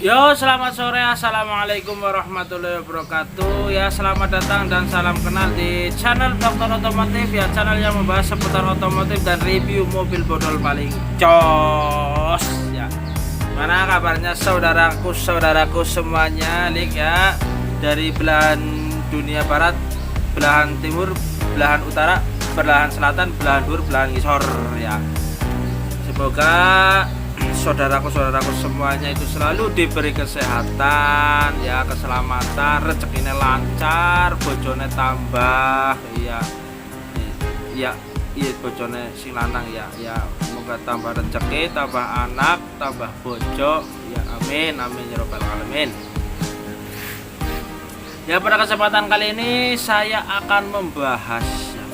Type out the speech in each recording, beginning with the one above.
Yo, selamat sore, assalamualaikum warahmatullahi wabarakatuh. Ya, selamat datang dan salam kenal di channel Dokter Otomotif, ya, channel yang membahas seputar otomotif dan review mobil bodol paling jos. Ya, mana kabarnya saudaraku semuanya, ya, dari belahan dunia barat, belahan timur, belahan utara, belahan selatan, belahan dur, belahan ngisor, ya. Semoga saudaraku semuanya itu selalu diberi kesehatan, ya, keselamatan, rezekinya lancar, bojone tambah, iya bojone sing lanang, ya, semoga tambah rezeki, tambah anak, tambah bojo, ya, amin ya robbal alamin. Ya, pada kesempatan kali ini saya akan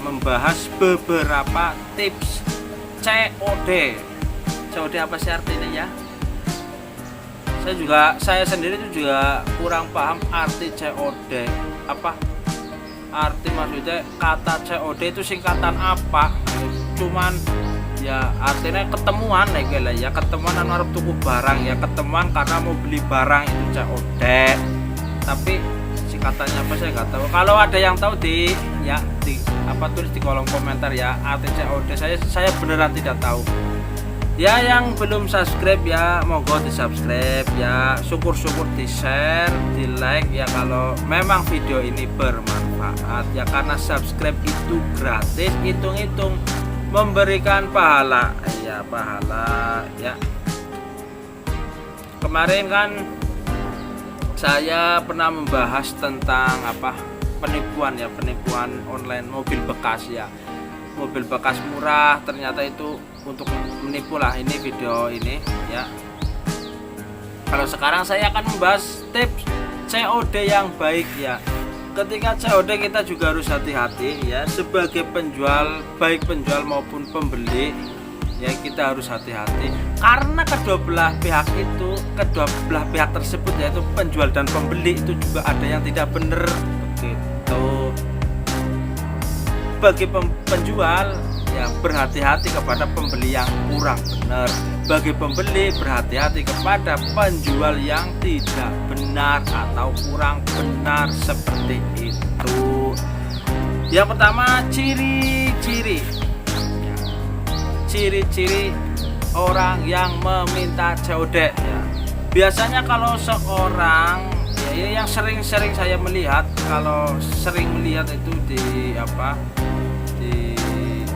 membahas beberapa tips COD. COD apa sih artinya, ya? Saya sendiri itu juga kurang paham arti COD. Apa arti, maksudnya kata COD itu singkatan apa? Cuman ya artinya ketemuan ya, ketemuan arep tuku barang, ya, ketemuan karena mau beli barang itu COD. Tapi singkatannya apa saya nggak tahu. Kalau ada yang tahu tulis di kolom komentar, ya, arti COD. Saya beneran tidak tahu. Ya, yang belum subscribe, ya, monggo di subscribe, ya, syukur-syukur di share, di like, ya, kalau memang video ini bermanfaat, ya, karena subscribe itu gratis, hitung-hitung memberikan pahala, ya, ya. Kemarin kan saya pernah membahas tentang penipuan online mobil bekas, ya, mobil bekas murah, ternyata itu untuk menipu lah. Ini video ini, ya. Kalau sekarang saya akan membahas tips COD yang baik, ya. Ketika COD kita juga harus hati-hati, ya, sebagai penjual, baik penjual maupun pembeli, ya, kita harus hati-hati karena kedua belah pihak tersebut, yaitu penjual dan pembeli, itu juga ada yang tidak benar begitu. Bagi penjual, ya, berhati-hati kepada pembeli yang kurang benar. Bagi pembeli, berhati-hati kepada penjual yang tidak benar atau kurang benar, seperti itu. Yang pertama, ciri-ciri orang yang meminta COD, ya. Biasanya kalau seorang, ya, yang sering saya melihat, itu di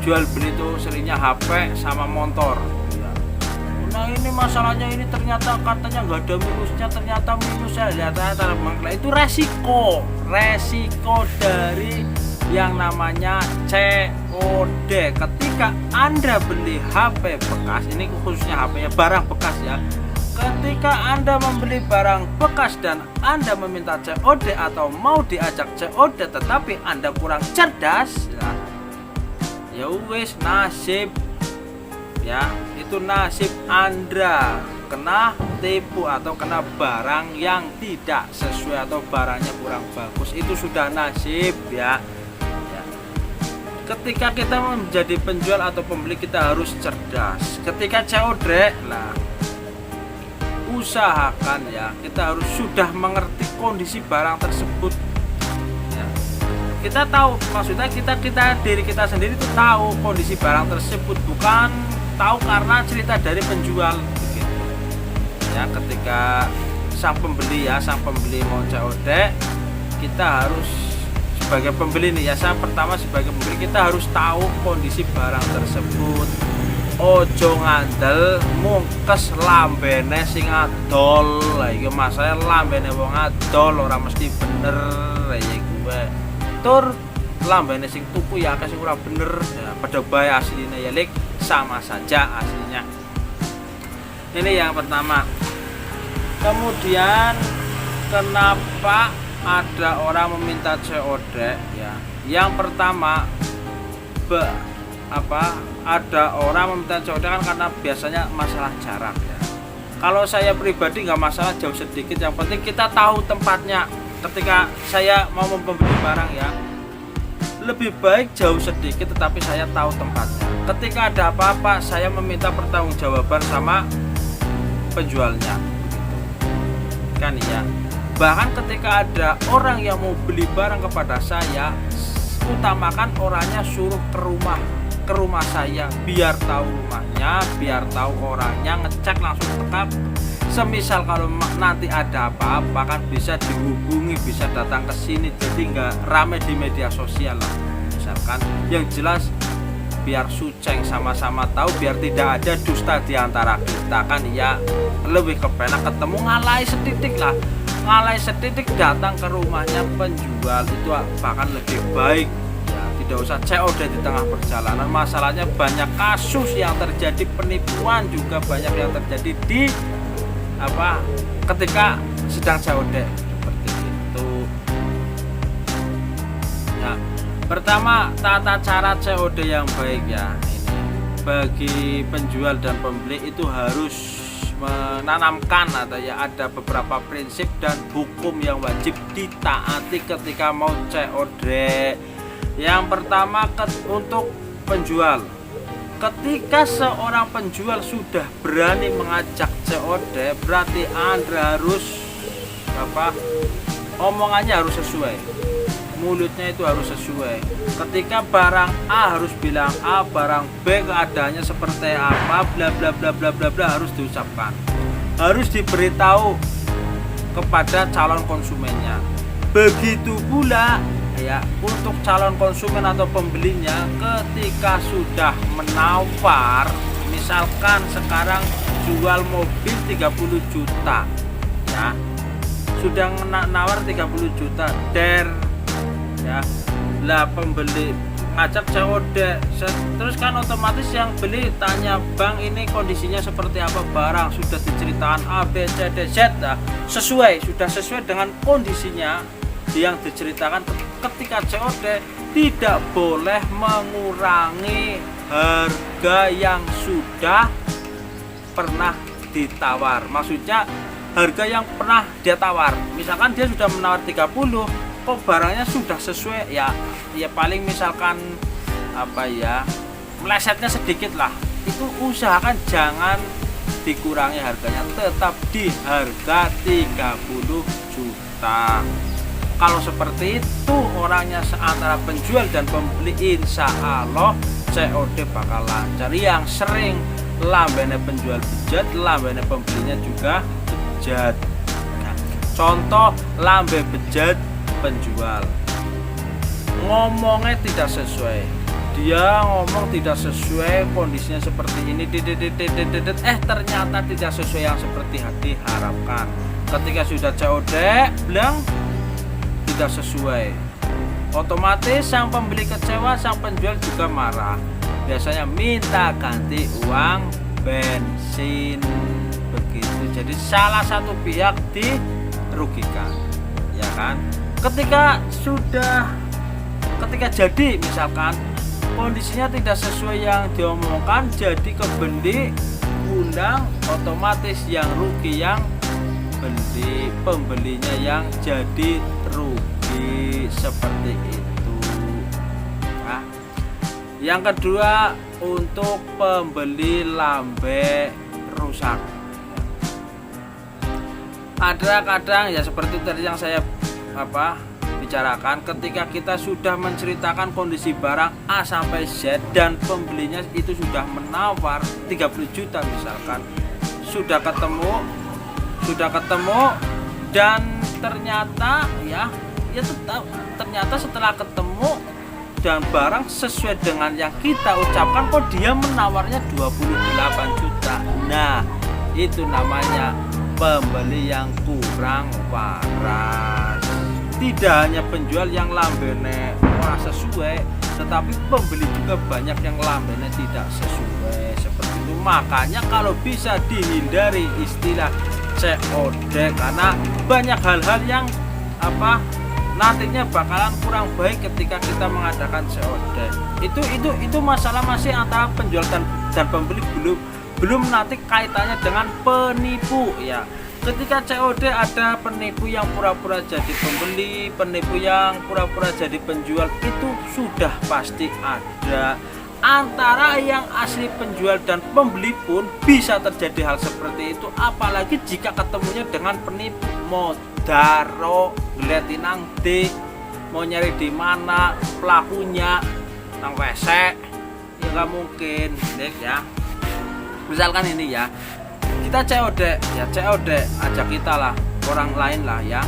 jual beli itu seringnya HP sama motor, ya. Nah, ini masalahnya, ini ternyata katanya nggak ada minusnya, ternyata minusnya, lihat itu resiko dari yang namanya COD. Ketika Anda beli HP bekas, ini khususnya HP-nya barang bekas, ya, ketika Anda membeli barang bekas dan Anda meminta COD atau mau diajak COD tetapi Anda kurang cerdas, ya wes, nasib, ya, itu nasib Anda kena tipu atau kena barang yang tidak sesuai atau barangnya kurang bagus. Itu sudah nasib, ya. Ketika kita menjadi penjual atau pembeli, kita harus cerdas. Ketika COD, usahakan, ya, kita harus sudah mengerti kondisi barang tersebut. Kita tahu, maksudnya diri kita sendiri itu tahu kondisi barang tersebut, bukan tahu karena cerita dari penjual, begitu. Ya, ketika sang pembeli mau COD, kita harus sebagai pembeli nih, ya, sebagai pembeli kita harus tahu kondisi barang tersebut. Ojo ngandel mungkes lambene sing adol. Lah iki masalah lambene wong adol ora mesti bener, ya gue. Tur lambene sing tuku, ya, akeh sing ora bener, ya, pada bae aslinya, ya, sama saja aslinya. Ini yang pertama. Kemudian kenapa ada orang meminta COD, ya? Yang pertama, ada orang meminta COD kan karena biasanya masalah jarak, ya. Kalau saya pribadi nggak masalah jauh sedikit, yang penting kita tahu tempatnya. Ketika saya mau membeli barang, ya, lebih baik jauh sedikit tetapi saya tahu tempatnya. Ketika ada apa-apa, saya meminta pertanggungjawaban sama penjualnya, gitu. ingatkan ya, bahkan ketika ada orang yang mau beli barang kepada saya, utamakan orangnya suruh ke rumah saya, biar tahu rumahnya, biar tahu orangnya, ngecek langsung tekap. Semisal kalau nanti ada apa-apa kan bisa dihubungi, bisa datang ke sini, jadi nggak rame di media sosial lah. Misalkan yang jelas biar suceng sama-sama tahu, biar tidak ada dusta di antara kita kan ya. Lebih kepenak ketemu ngalai setitik datang ke rumahnya penjual, itu bahkan lebih baik ya, tidak usah COD di tengah perjalanan. Masalahnya banyak kasus yang terjadi, penipuan juga banyak yang terjadi di ketika sedang COD seperti itu. Nah, pertama, tata cara COD yang baik ya, ini bagi penjual dan pembeli itu harus menanamkan atau ya ada beberapa prinsip dan hukum yang wajib ditaati ketika mau COD. Yang pertama, untuk penjual, ketika seorang penjual sudah berani mengajak COD, berarti Anda harus omongannya harus sesuai, mulutnya itu harus sesuai. Ketika barang A harus bilang A, barang B keadaannya seperti apa, bla bla bla bla bla bla, harus diucapkan, harus diberitahu kepada calon konsumennya. Begitu pula ya untuk calon konsumen atau pembelinya, ketika sudah menawar, misalkan sekarang jual mobil 30 juta ya, sudah menawar 30 juta ya lah, pembeli ngajak COD, terus kan otomatis yang beli tanya, bang ini kondisinya seperti apa, barang sudah diceritakan A B C D Z, nah, sudah sesuai dengan kondisinya yang diceritakan. Ketika COD tidak boleh mengurangi harga yang sudah pernah ditawar, maksudnya harga yang pernah dia tawar. Misalkan dia sudah menawar 30, kok barangnya sudah sesuai ya paling misalkan melesetnya sedikit lah, itu usahakan jangan dikurangi harganya, tetap di harga 30 juta. Kalau seperti itu orangnya antara penjual dan pembeli, insya Allah COD bakal lancar. Yang sering lambene penjual bejat, lambene pembelinya juga bejat. Nah, contoh lambe bejat penjual, ngomongnya tidak sesuai, dia ngomong tidak sesuai, kondisinya seperti ini, ternyata tidak sesuai yang seperti diharapkan. Ketika sudah COD bilang tidak sesuai, otomatis sang pembeli kecewa, sang penjual juga marah, biasanya minta ganti uang bensin begitu. Jadi salah satu pihak dirugikan ya kan. Ketika jadi misalkan kondisinya tidak sesuai yang diomongkan, jadi kebeli undang, otomatis yang rugi yang pembelinya yang jadi rugi seperti itu ya. Yang kedua, untuk pembeli lambe rusak, ada kadang ya seperti tadi yang saya bicarakan, ketika kita sudah menceritakan kondisi barang A sampai Z dan pembelinya itu sudah menawar 30 juta misalkan, sudah ketemu dan ternyata ternyata setelah ketemu dan barang sesuai dengan yang kita ucapkan, kok dia menawarnya 28 juta. Nah, itu namanya pembeli yang kurang waras. Tidak hanya penjual yang lambene ora sesuai, tetapi pembeli juga banyak yang lambene tidak sesuai seperti itu. Makanya kalau bisa dihindari istilah COD, karena banyak hal-hal yang nantinya bakalan kurang baik ketika kita mengadakan COD. Itu masalah masih antara penjual dan pembeli, belum nanti kaitannya dengan penipu ya. Ketika COD ada penipu yang pura-pura jadi pembeli, penipu yang pura-pura jadi penjual, itu sudah pasti ada. antara yang asli penjual dan pembeli pun bisa terjadi hal seperti itu, apalagi jika ketemunya dengan penipu. Modaro ngeliatin nang D, mau nyari di mana pelakunya, nang WC, ya nggak mungkin Nek, ya. Misalkan ini ya, kita COD ya, COD ajak kita lah, orang lain lah ya,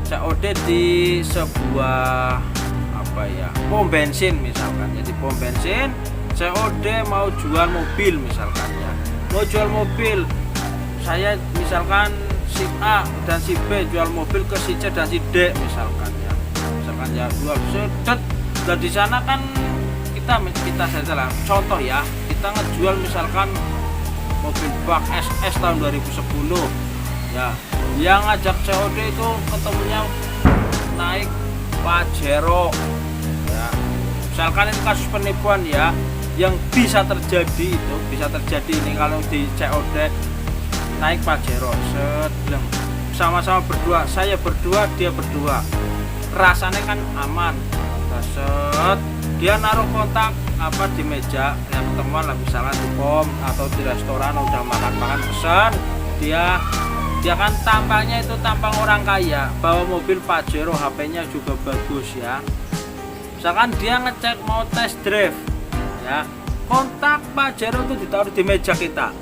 COD di sebuah apa ya, pom bensin misalkan. Jadi pom bensin COD mau jual mobil misalkan ya, mau jual mobil, saya misalkan si A dan si B jual mobil ke si C dan si D misalkan ya jual sedet. Dan di sana kan kita saja lah contoh ya, kita ngejual misalkan mobil bak SS tahun 2010 ya, yang ngajak COD itu ketemunya naik Pajero ya. Misalkan ini kasus penipuan ya, yang bisa terjadi itu, bisa terjadi ini kalau di COD naik Pajero sedang sama-sama berdua, saya berdua dia berdua, rasanya kan aman. Set, dia naruh kontak apa di meja yang ketemuan lah, misalnya di pom atau di restoran udah makan pesan, dia kan tampangnya itu tampang orang kaya, bawa mobil Pajero, HP-nya juga bagus ya. Misalkan dia ngecek mau test drive ya, kontak Pajero itu ditaruh di meja kita.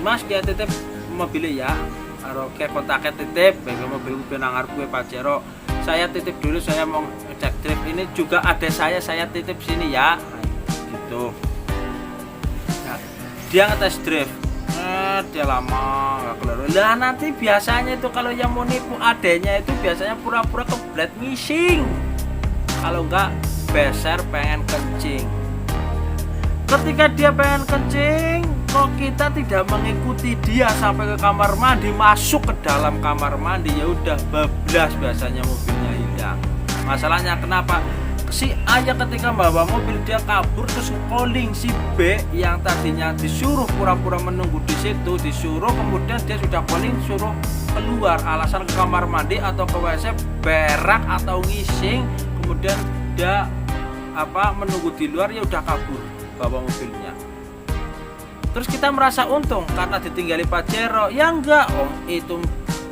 Mas dia titip mobilnya ya, karo ke kontaknya titip, bagi mobil penangar gue Pajero. Saya titip dulu, saya mau ngecek drive, ini juga ada saya titip sini ya, gitu. Nah, dia ngetes drive, dia lama nggak keluar. Lah nanti biasanya itu kalau yang mau nipu adanya itu biasanya pura-pura keblet ngising, kalau enggak beser pengen kencing. Ketika dia pengen kencing, kok kita tidak mengikuti dia sampai ke kamar mandi, masuk ke dalam kamar mandi, ya udah bablas biasanya mobilnya hilang. Masalahnya kenapa? Si A ya ketika bawa mobil dia kabur, terus calling si B yang tadinya disuruh pura-pura menunggu di situ, disuruh, kemudian dia sudah calling suruh keluar, alasan ke kamar mandi atau ke WC berak atau ngising, kemudian dia menunggu di luar, ya udah kabur bawa mobilnya. Terus kita merasa untung karena ditinggali Pajero, ya enggak itu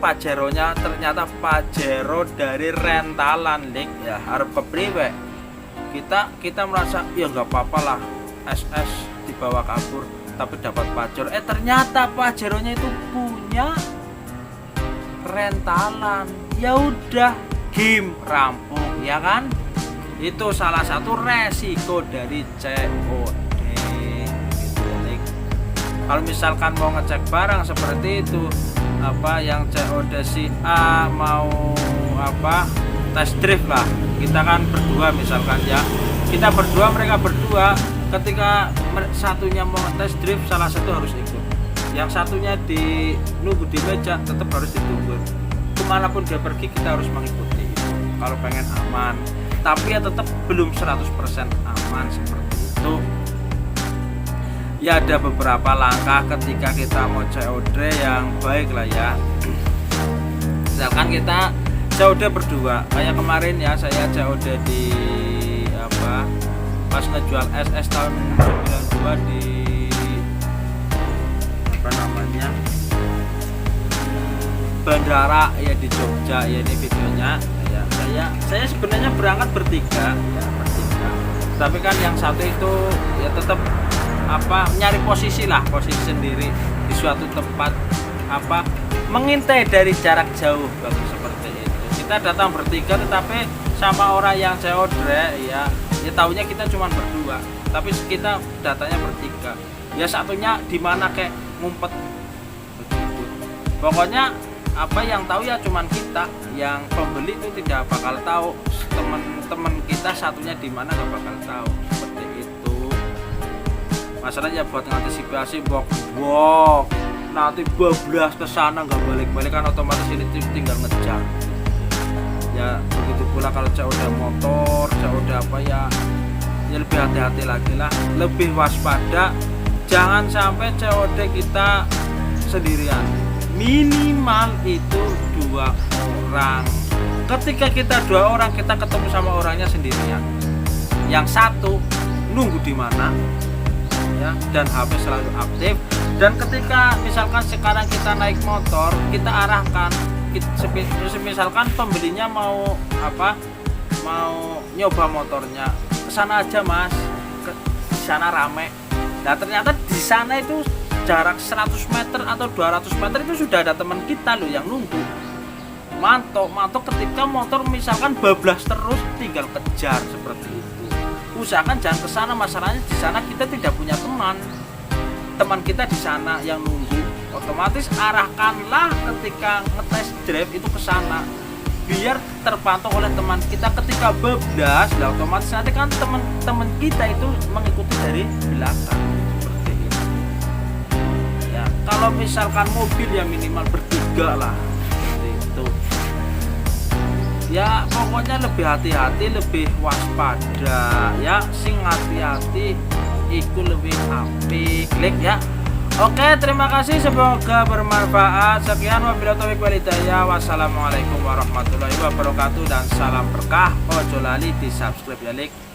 Pajeronya ternyata Pajero dari rentalan Lik ya, harap kepriwe. Kita merasa ya nggak apa-apa lah, SS dibawa kabur tapi dapat Pajero, ternyata Pajeronya itu punya rentalan, ya udah game rampung ya kan. Itu salah satu resiko dari COD gitu ya. Kalau misalkan mau ngecek barang seperti itu, yang COD si A mau test drive lah, kita kan berdua misalkan ya, kita berdua, mereka berdua, ketika satunya mau test drive salah satu harus ikut, yang satunya nunggu di meja tetap harus ditunggu. Kemanapun dia pergi kita harus mengikuti itu kalau pengen aman, tapi ya tetap belum 100% aman seperti itu. Ya ada beberapa langkah ketika kita mau COD yang baik lah ya. Misalkan kita COD berdua, kayak kemarin ya saya COD di pas ngejual SS tahun 92 di bandara ya di Jogja ya, ini videonya ya. Saya sebenarnya berangkat bertiga, tapi kan yang satu itu ya tetap nyari posisi sendiri di suatu tempat, mengintai dari jarak jauh, bagus seperti itu. Kita datang bertiga tetapi sama orang yang COD ya taunya kita cuma berdua, tapi kita datanya bertiga. Ya satunya di mana kayak ngumpet begitu. Pokoknya yang tahu ya cuman kita, yang pembeli itu tidak bakal tahu, teman-teman kita satunya di mana nggak bakal tahu seperti itu. Masalahnya buat ngantisipasi bok nanti bablas ke sana nggak balik-balik kan otomatis ini tinggal ngejar. Ya begitu pula kalau COD motor, COD ya lebih hati-hati lagi lah, lebih waspada, jangan sampai COD kita sendirian. Minimal itu 2 orang. Ketika kita 2 orang, kita ketemu sama orangnya sendirian. Yang satu nunggu di mana ya, dan HP selalu aktif. Dan ketika misalkan sekarang kita naik motor, kita arahkan, misalkan pembelinya mau mau nyoba motornya, ke sana aja mas, ke sana rame. Nah ternyata di sana itu jarak 100 meter atau 200 meter itu sudah ada teman kita loh yang nunggu. Mantok ketika motor misalkan bablas terus, tinggal kejar seperti itu. Usahakan jangan ke sana, masalahnya di sana kita tidak punya teman kita di sana yang nunggu. Otomatis arahkanlah ketika ngetes drive itu ke sana, biar terpantau oleh teman kita. Ketika bablas, lah otomatis nanti kan teman kita itu mengikuti dari belakang seperti itu. Ya, kalau misalkan mobil ya minimal bertiga lah seperti itu. Ya pokoknya lebih hati-hati, lebih waspada ya, sing hati-hati iku lebih apik klik ya. Oke, terima kasih, semoga bermanfaat. Sekian, wabillahi taufiq wal hidayah. Wassalamualaikum warahmatullahi wabarakatuh dan salam berkah. Ojo lali di subscribe ya, like.